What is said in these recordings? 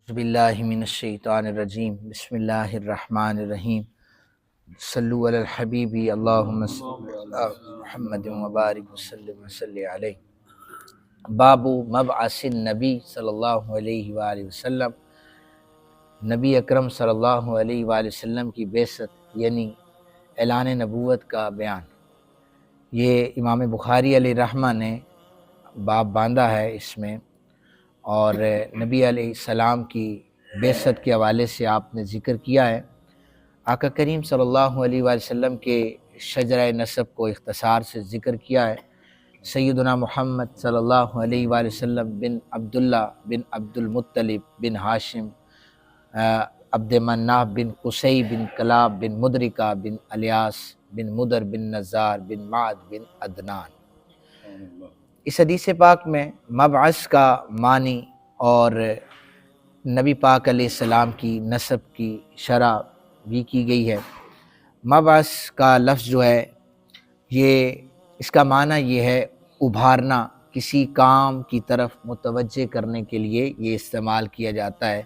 باللہ من الشیطان الرجیم بسم اللہ الرحمن الرحیم صلو علی الحبیب اللہم صلی علی محمد وبارک وسلم علیہ۔ باب مبعث النبی صلی اللہ علیہ وآلہ وسلم، نبی اکرم صلی اللہ علیہ وآلہ وسلم کی بعثت یعنی اعلان نبوت کا بیان۔ یہ امام بخاری علیہ رحمہ نے باب باندھا ہے اس میں، اور نبی علیہ السلام کی بعثت کے حوالے سے آپ نے ذکر کیا ہے۔ آقا کریم صلی اللہ علیہ وآلہ وسلم کے شجرہ نسب کو اختصار سے ذکر کیا ہے۔ سیدنا محمد صلی اللہ علیہ وآلہ وسلم بن عبداللہ بن عبد المطلب بن ہاشم عبد مناف بن قصی بن کلاب بن مدرکہ بن الیاس بن مدر بن نزار بن معد بن عدنان۔ اس حدیث پاک میں مبعث کا معنی اور نبی پاک علیہ السلام کی نسب کی شرح بھی کی گئی ہے۔ مبعث کا لفظ جو ہے یہ اس کا معنی یہ ہے ابھارنا، کسی کام کی طرف متوجہ کرنے کے لیے یہ استعمال کیا جاتا ہے،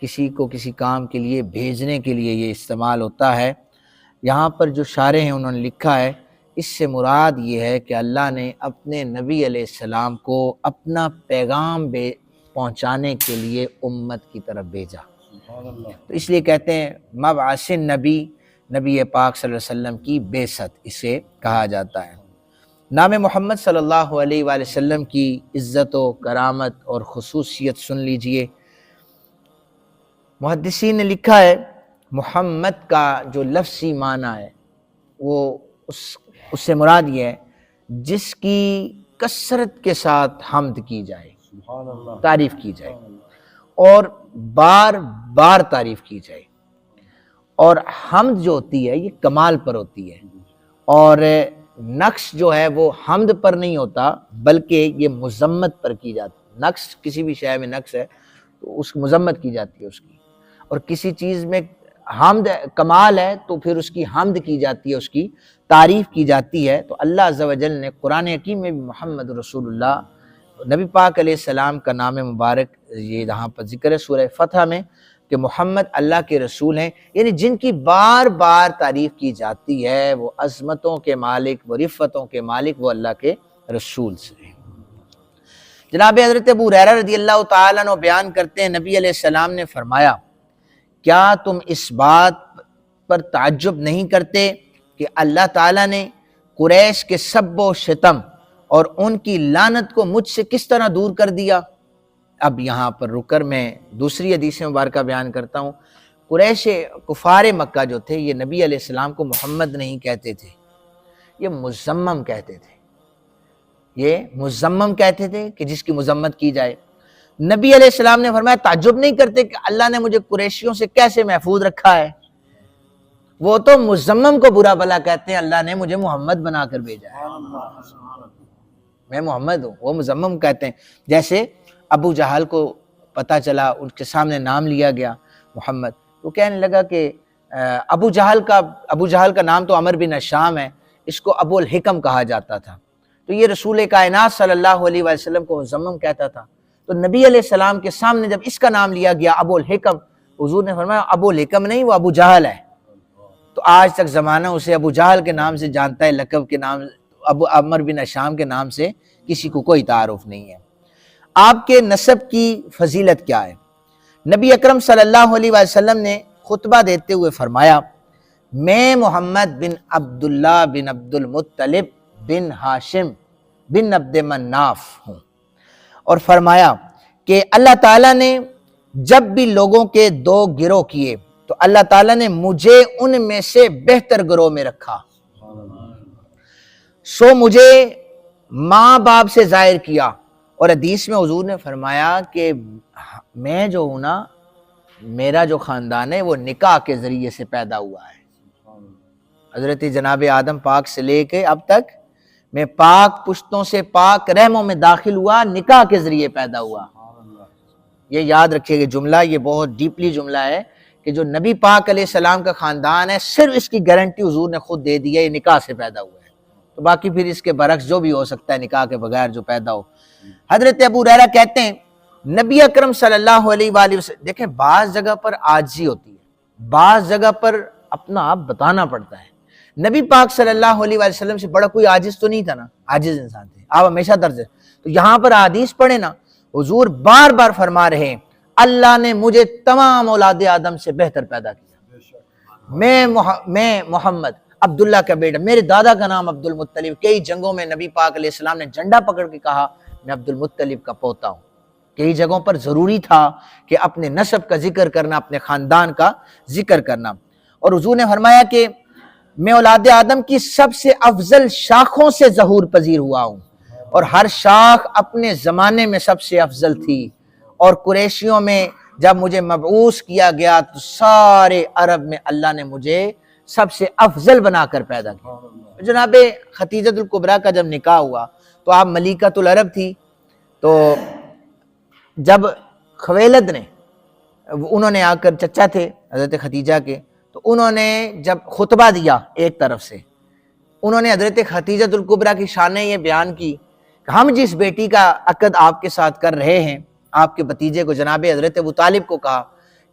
کسی کو کسی کام کے لیے بھیجنے کے لیے یہ استعمال ہوتا ہے۔ یہاں پر جو شارح ہیں انہوں نے لکھا ہے اس سے مراد یہ ہے کہ اللہ نے اپنے نبی علیہ السلام کو اپنا پیغام پہنچانے کے لیے امت کی طرف بھیجا، تو اس لیے کہتے ہیں مبعث النبی، نبی پاک صلی اللہ علیہ وسلم کی بعثت اسے کہا جاتا ہے۔ نام محمد صلی اللہ علیہ وآلہ وسلم کی عزت و کرامت اور خصوصیت سن لیجئے۔ محدثین نے لکھا ہے محمد کا جو لفظی معنی ہے وہ اس سے مراد یہ ہے جس کی کثرت کے ساتھ حمد کی جائے، تعریف کی جائے اور بار بار تعریف کی جائے۔ اور حمد جو ہوتی ہے یہ کمال پر ہوتی ہے، اور نقص جو ہے وہ حمد پر نہیں ہوتا بلکہ یہ مذمت پر کی جاتی ہے۔ نقص کسی بھی شے میں نقص ہے تو اس کی مذمت کی جاتی ہے اس کی، اور کسی چیز میں حمد کمال ہے تو پھر اس کی حمد کی جاتی ہے، اس کی تعریف کی جاتی ہے۔ تو اللہ عز و جل نے قرآن حکیم میں بھی محمد رسول اللہ، نبی پاک علیہ السلام کا نام مبارک یہ یہاں پر ذکر ہے سورہ فتح میں کہ محمد اللہ کے رسول ہیں، یعنی جن کی بار بار تعریف کی جاتی ہے، وہ عظمتوں کے مالک، وہ رفتوں کے مالک، وہ اللہ کے رسول سے ہیں۔ جناب حضرت ابو ہریرہ رضی اللہ تعالیٰ عنہ بیان کرتے ہیں نبی علیہ السلام نے فرمایا کیا تم اس بات پر تعجب نہیں کرتے کہ اللہ تعالیٰ نے قریش کے سب و شتم اور ان کی لعنت کو مجھ سے کس طرح دور کر دیا؟ اب یہاں پر رک کر میں دوسری حدیث مبارکہ بیان کرتا ہوں۔ قریش کفار مکہ جو تھے یہ نبی علیہ السلام کو محمد نہیں کہتے تھے، یہ مذمم کہتے تھے، یہ مذمم کہتے تھے کہ جس کی مذمت کی جائے۔ نبی علیہ السلام نے فرمایا تعجب نہیں کرتے کہ اللہ نے مجھے قریشیوں سے کیسے محفوظ رکھا ہے؟ وہ تو مذمم کو برا بھلا کہتے ہیں، اللہ نے مجھے محمد بنا کر بھیجا ہے، میں محمد ہوں، وہ مذمم کہتے ہیں۔ جیسے ابو جہل کو پتہ چلا، ان کے سامنے نام لیا گیا محمد، تو کہنے لگا کہ ابو جہل کا نام تو عمر بن ہشام ہے، اس کو ابو الحکم کہا جاتا تھا، تو یہ رسول کائنات صلی اللہ علیہ وآلہ وسلم کو مذمم کہتا تھا۔ تو نبی علیہ السلام کے سامنے جب اس کا نام لیا گیا ابو الحکم، حضور نے فرمایا ابو الحکم نہیں، وہ ابو جہل ہے۔ تو آج تک زمانہ اسے ابو جہل کے نام سے جانتا ہے، لقب کے نام ابو عمر بن ہشام کے نام سے کسی کو کوئی تعارف نہیں ہے۔ آپ کے نسب کی فضیلت کیا ہے؟ نبی اکرم صلی اللہ علیہ وآلہ وسلم نے خطبہ دیتے ہوئے فرمایا میں محمد بن عبداللہ بن عبد المطلب بن ہاشم بن عبد مناف ہوں، اور فرمایا کہ اللہ تعالیٰ نے جب بھی لوگوں کے دو گروہ کیے تو اللہ تعالیٰ نے مجھے ان میں سے بہتر گروہ میں رکھا، سو مجھے ماں باپ سے ظاہر کیا۔ اور حدیث میں حضور نے فرمایا کہ میں جو ہوں نا، میرا جو خاندان ہے وہ نکاح کے ذریعے سے پیدا ہوا ہے۔ حضرت جناب آدم پاک سے لے کے اب تک میں پاک پشتوں سے پاک رحموں میں داخل ہوا، نکاح کے ذریعے پیدا ہوا۔ یہ یاد رکھیے کہ جملہ یہ بہت ڈیپلی جملہ ہے کہ جو نبی پاک علیہ السلام کا خاندان ہے صرف اس کی گارنٹی حضور نے خود دے دی ہے، یہ نکاح سے پیدا ہوا ہے، تو باقی پھر اس کے برعکس جو بھی ہو سکتا ہے نکاح کے بغیر جو پیدا ہو۔ حضرت ابو ہریرہ کہتے ہیں نبی اکرم صلی اللہ علیہ وآلہ وسلم دیکھیں بعض جگہ پر عاجزی ہوتی ہے، بعض جگہ پر اپنا آپ بتانا پڑتا ہے۔ نبی پاک صلی اللہ علیہ وآلہ وسلم سے بڑا کوئی عاجز تو نہیں تھا نا، عاجز انسان تھے، آپ ہمیشہ درج ہے۔ تو یہاں پر حدیث پڑھے نا، حضور بار بار فرما رہے ہیں اللہ نے مجھے تمام اولاد آدم سے بہتر پیدا کیا، میں محمد عبداللہ کا بیٹا، میرے دادا کا نام عبد المطلب، کئی جنگوں میں نبی پاک علیہ السلام نے جھنڈا پکڑ کے کہا میں عبد المطلب کا پوتا ہوں۔ کئی جگہوں پر ضروری تھا کہ اپنے نسب کا ذکر کرنا، اپنے خاندان کا ذکر کرنا، اور حضور نے فرمایا کہ میں اولاد آدم کی سب سے افضل شاخوں سے ظہور پذیر ہوا ہوں، اور ہر شاخ اپنے زمانے میں سب سے افضل تھی، اور قریشیوں میں جب مجھے مبعوث کیا گیا تو سارے عرب میں اللہ نے مجھے سب سے افضل بنا کر پیدا کیا۔ جناب خدیجہ الکبریٰ کا جب نکاح ہوا تو آپ ملیکۃ العرب تھی، تو جب خویلد نے، انہوں نے آ کر، چچا تھے حضرت خدیجہ کے، تو انہوں نے جب خطبہ دیا ایک طرف سے، انہوں نے حضرت خدیجہ الکبریٰ کی شان یہ بیان کی کہ ہم جس بیٹی کا عقد آپ کے ساتھ کر رہے ہیں، آپ کے بھتیجے کو، جناب حضرت ابو طالب کو کہا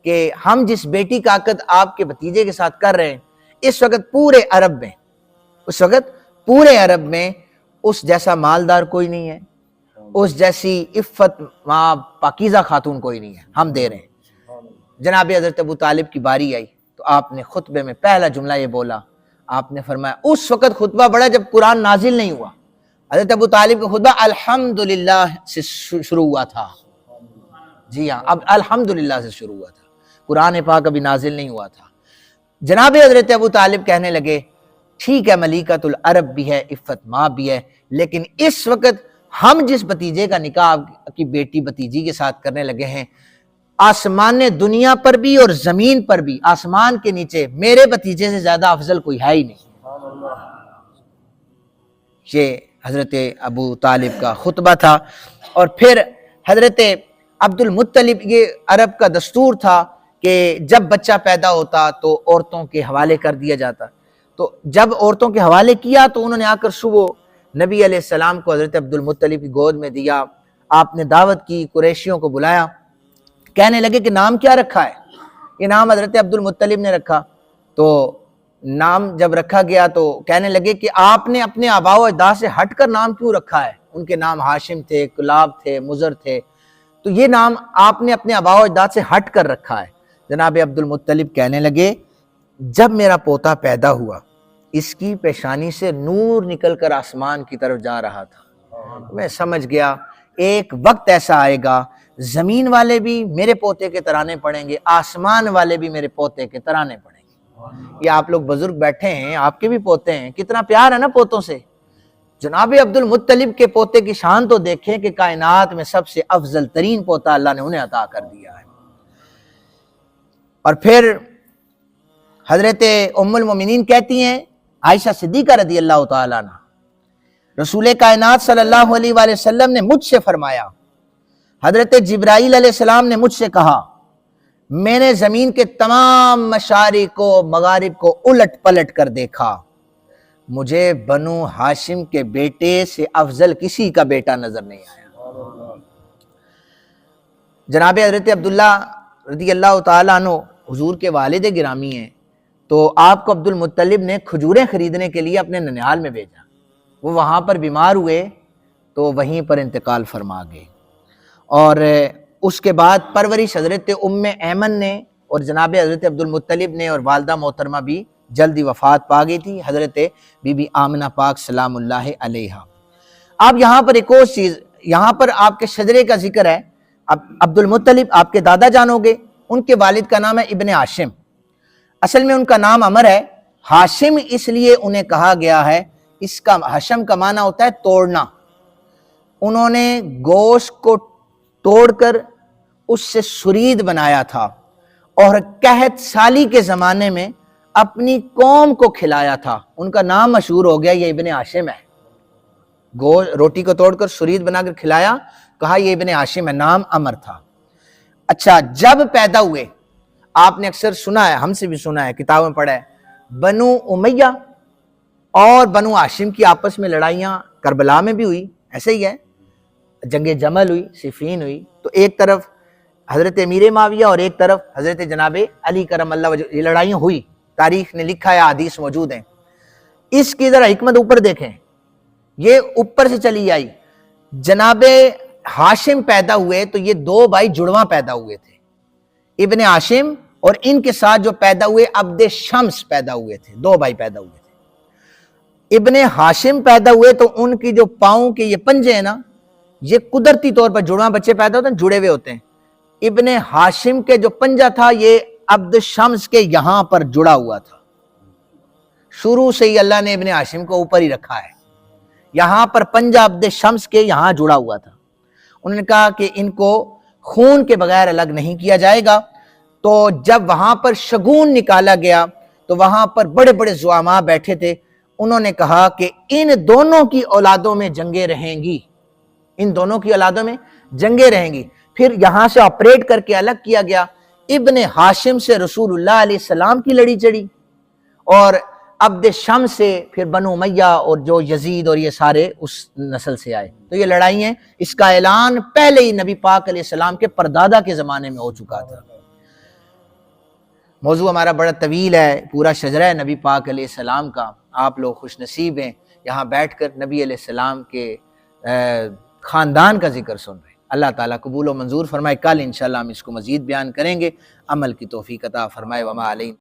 کہ ہم جس بیٹی کا عقد آپ کے بھتیجے کے ساتھ کر رہے ہیں، اس وقت پورے عرب میں اس جیسا مالدار کوئی نہیں ہے، اس جیسی عفت پاکیزہ خاتون کوئی نہیں ہے، ہم دے رہے ہیں۔ جناب حضرت ابو طالب کی باری آئی تو آپ نے خطبے میں پہلا جملہ یہ بولا، آپ نے فرمایا، اس وقت خطبہ بڑا جب قرآن نازل نہیں ہوا، حضرت ابو طالب کا خطبہ الحمدللہ سے شروع ہوا تھا، جی ہاں، اب الحمدللہ سے شروع ہوا تھا، قرآن پاک ابھی نازل نہیں ہوا تھا۔ جناب حضرت ابو طالب کہنے لگے ٹھیک ہے ملیکۃ العرب بھی ہے، عفت ماں بھی ہے، لیکن اس وقت ہم جس بھتیجے کا نکاح کی بیٹی بھتیجی کے ساتھ کرنے لگے ہیں، آسمان دنیا پر بھی اور زمین پر بھی، آسمان کے نیچے میرے بھتیجے سے زیادہ افضل کوئی ہے ہی نہیں۔ یہ حضرت ابو طالب کا خطبہ تھا۔ اور پھر حضرت عبد المطلب، یہ عرب کا دستور تھا کہ جب بچہ پیدا ہوتا تو عورتوں کے حوالے کر دیا جاتا، تو جب عورتوں کے حوالے کیا تو انہوں نے آ کر صبح نبی علیہ السلام کو حضرت عبد المطلب کی گود میں دیا، آپ نے دعوت کی، قریشیوں کو بلایا، کہنے لگے کہ نام کیا رکھا ہے؟ یہ نام حضرت عبد المطلب نے رکھا۔ تو نام جب رکھا گیا تو کہنے لگے کہ آپ نے اپنے آباء و اجداد سے ہٹ کر نام کیوں رکھا ہے؟ ان کے نام ہاشم تھے، کلاب تھے، مضر تھے، تو یہ نام آپ نے اپنے آباء و اجداد سے ہٹ کر رکھا ہے۔ جناب عبد المطلب کہنے لگے جب میرا پوتا پیدا ہوا اس کی پیشانی سے نور نکل کر آسمان کی طرف جا رہا تھا، میں سمجھ گیا ایک وقت ایسا آئے گا زمین والے بھی میرے پوتے کے ترانے پڑھیں گے، آسمان والے بھی میرے پوتے کے ترانے پڑھیں گے۔ یہ آپ لوگ بزرگ بیٹھے ہیں، آپ کے بھی پوتے ہیں، کتنا پیار ہے نا پوتوں سے۔ جناب عبد المطلب کے پوتے کی شان تو دیکھیں کہ کائنات میں سب سے افضل ترین پوتا اللہ نے انہیں عطا کر دیا ہے۔ اور پھر حضرت ام المومنین کہتی ہیں عائشہ صدیقہ رضی اللہ تعالیٰ عنہ، رسول کائنات صلی اللہ علیہ وآلہ وسلم نے مجھ سے فرمایا، حضرت جبرائیل علیہ السلام نے مجھ سے کہا میں نے زمین کے تمام مشارق و مغارب کو الٹ پلٹ کر دیکھا، مجھے بنو ہاشم کے بیٹے سے افضل کسی کا بیٹا نظر نہیں آیا۔ جناب حضرت عبداللہ رضی اللہ تعالیٰ عنہ حضور کے والد گرامی ہیں، تو آپ کو عبد المطلب نے کھجوریں خریدنے کے لیے اپنے ننیال میں بھیجا، وہ وہاں پر بیمار ہوئے تو وہیں پر انتقال فرما گئے، اور اس کے بعد پرورش حضرت ام ایمن نے اور جناب حضرت عبد المطلب نے، اور والدہ محترمہ بھی جلدی وفات پا گئی تھی، حضرت بی بی آمنہ پاک سلام اللہ علیہا۔ اب یہاں پر ایک اور چیز، یہاں پر آپ کے شجرے کا ذکر ہے۔ عبد المطلب آپ کے دادا جانو گے، ان کے والد کا نام ہے ابن ہاشم، اصل میں ان کا نام عمر ہے، ہاشم اس لیے انہیں کہا گیا ہے، اس کا ہشم کا معنی ہوتا ہے توڑنا۔ انہوں نے گوشت کو توڑ کر اس سے سرید بنایا تھا، اور قحط سالی کے زمانے میں اپنی قوم کو کھلایا تھا، ان کا نام مشہور ہو گیا یہ ابن ہاشم ہے۔ روٹی کو توڑ کر سرید بنا کر کھلایا، کہا یہ ابن ہاشم ہے، نام عمر تھا۔ اچھا، جب پیدا ہوئے آپ نے اکثر سنا ہے، ہم سے بھی سنا ہے، کتابوں میں پڑھا ہے، بنو امیہ اور بنو ہاشم کی آپس میں لڑائیاں کربلا میں بھی ہوئی، ایسے ہی ہے، جنگ جمل ہوئی، صفین ہوئی، تو ایک طرف حضرت امیر معاویہ اور ایک طرف حضرت جناب علی کرم اللہ وجہ، یہ لڑائیاں ہوئی، تاریخ نے لکھا ہے، حدیث موجود ہیں۔ اس کی ذرا حکمت اوپر دیکھیں، یہ اوپر سے چلی آئی۔ جناب ہاشم پیدا ہوئے تو یہ دو بھائی جڑواں پیدا ہوئے تھے، ابن ہاشم، اور ان کے ساتھ جو پیدا ہوئے عبد شمس پیدا ہوئے تھے، دو بھائی پیدا ہوئے تھے۔ ابن ہاشم پیدا ہوئے تو ان کی جو پاؤں کے یہ پنجے ہیں نا، یہ قدرتی طور پر جڑواں بچے پیدا ہوتے ہیں، جڑے ہوئے ہوتے ہیں۔ ابن ہاشم کے جو پنجہ تھا یہ عبد شمس کے یہاں پر جڑا ہوا تھا، شروع سے ہی اللہ نے ابن ہاشم کو اوپر ہی رکھا ہے، یہاں پر پنجہ عبد شمس کے یہاں جڑا ہوا تھا۔ انہوں نے کہا کہ ان کو خون کے بغیر الگ نہیں کیا جائے گا، تو جب وہاں پر شگون نکالا گیا تو وہاں پر بڑے بڑے زعماء بیٹھے تھے، انہوں نے کہا کہ ان دونوں کی اولادوں میں جنگیں رہیں گی، ان دونوں کی اولادوں میں جنگیں رہیں گی۔ پھر یہاں سے آپریٹ کر کے الگ کیا گیا، ابن ہاشم سے رسول اللہ علیہ السلام کی لڑی چڑی، اور عبد شمس سے پھر بنو امیہ اور جو یزید اور یہ سارے اس نسل سے آئے۔ تو یہ لڑائیاں، اس کا اعلان پہلے ہی نبی پاک علیہ السلام کے پردادا کے زمانے میں ہو چکا تھا۔ موضوع ہمارا بڑا طویل ہے، پورا شجرہ ہے نبی پاک علیہ السلام کا۔ آپ لوگ خوش نصیب ہیں یہاں بیٹھ کر نبی علیہ السلام کے خاندان کا ذکر سن رہے ہیں۔ اللہ تعالیٰ قبول و منظور فرمائے۔ کل انشاءاللہ ہم اس کو مزید بیان کریں گے۔ عمل کی توفیق عطا فرمائے۔ وما علینا